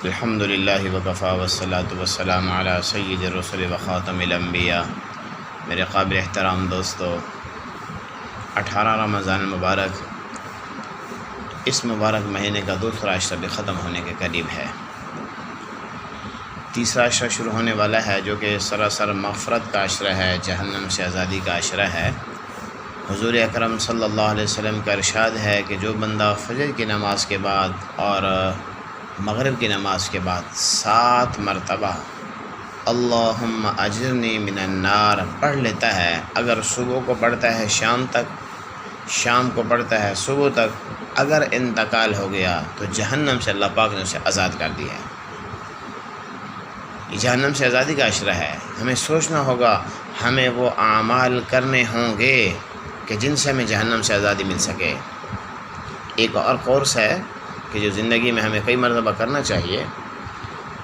الحمد للہ وکفیٰ والصلاۃ والسلام علی سید الرسل وخاتم الانبیاء۔ میرے قابل احترام دوستو، 18 رمضان المبارک اس مبارک مہینے کا دوسرا عشرہ بھی ختم ہونے کے قریب ہے۔ تیسرا عشرہ شروع ہونے والا ہے جو کہ سراسر مغفرت کا عشرہ ہے، جہنم سے آزادی کا عشرہ ہے۔ حضور اکرم صلی اللہ علیہ وسلم کا ارشاد ہے کہ جو بندہ فجر کی نماز کے بعد اور مغرب کی نماز کے بعد 7 مرتبہ اللہم اجرنی من النار پڑھ لیتا ہے، اگر صبح کو پڑھتا ہے شام تک، شام کو پڑھتا ہے صبح تک، اگر انتقال ہو گیا تو جہنم سے اللہ پاک نے اسے آزاد کر دیا ہے۔ یہ جہنم سے آزادی کا عشرہ ہے۔ ہمیں سوچنا ہوگا، ہمیں وہ اعمال کرنے ہوں گے کہ جن سے ہمیں جہنم سے آزادی مل سکے۔ ایک اور کورس ہے کہ جو زندگی میں ہمیں کئی مرتبہ کرنا چاہیے۔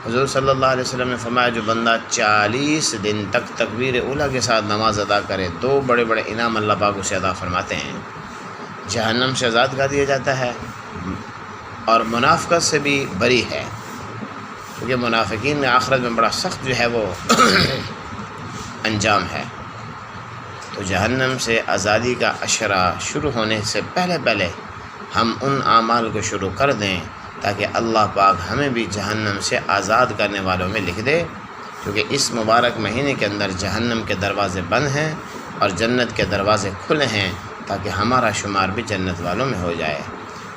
حضور صلی اللہ علیہ وسلم نے فرمایا جو بندہ 40 دن تک تکبیر اولیٰ کے ساتھ نماز ادا کرے، 2 بڑے بڑے انعام اللہ پاک اسے عطا فرماتے ہیں۔ جہنم سے آزاد کر دیا جاتا ہے اور منافقت سے بھی بری ہے، کیونکہ منافقین میں آخرت میں بڑا سخت جو ہے وہ انجام ہے۔ تو جہنم سے آزادی کا عشرہ شروع ہونے سے پہلے ہم ان اعمال کو شروع کر دیں تاکہ اللہ پاک ہمیں بھی جہنم سے آزاد کرنے والوں میں لکھ دے، کیونکہ اس مبارک مہینے کے اندر جہنم کے دروازے بند ہیں اور جنت کے دروازے کھلے ہیں تاکہ ہمارا شمار بھی جنت والوں میں ہو جائے۔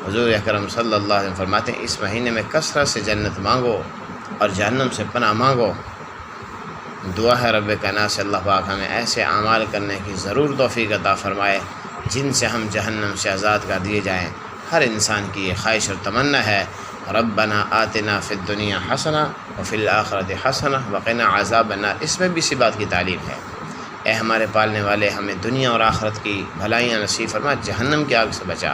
حضور اکرم صلی اللہ علیہ وسلم فرماتے ہیں اس مہینے میں کثرت سے جنت مانگو اور جہنم سے پناہ مانگو۔ دعا ہے رب کائنات سے اللہ پاک ہمیں ایسے اعمال کرنے کی ضرور توفیق عطا فرمائے جن سے ہم جہنم سے آزاد کر دیے جائیں۔ ہر انسان کی یہ خواہش اور تمنا ہے، ربنا آتنا فی الدنیا حسنہ وفی الآخرۃ حسنہ وقنا عذاب النار۔ اس میں بھی اسی بات کی تعلیم ہے، اے ہمارے پالنے والے ہمیں دنیا اور آخرت کی بھلائیاں نصیب فرما، جہنم کی آگ سے بچا۔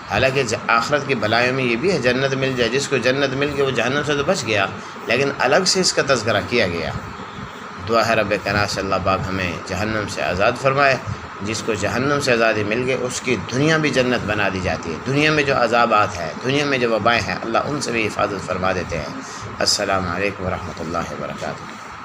حالانکہ آخرت کی بھلائیوں میں یہ بھی ہے جنت مل جائے، جس کو جنت مل گئی وہ جہنم سے تو بچ گیا، لیکن الگ سے اس کا تذکرہ کیا گیا۔ دعا ہے رب کائنات سے اللہ پاک ہمیں جہنم سے آزاد فرمائے۔ جس کو جہنم سے آزادی مل گئی اس کی دنیا بھی جنت بنا دی جاتی ہے۔ دنیا میں جو عذابات ہیں، دنیا میں جو وبائیں ہیں، اللہ ان سے بھی حفاظت فرما دیتے ہیں۔ السلام علیکم ورحمۃ اللہ وبرکاتہ۔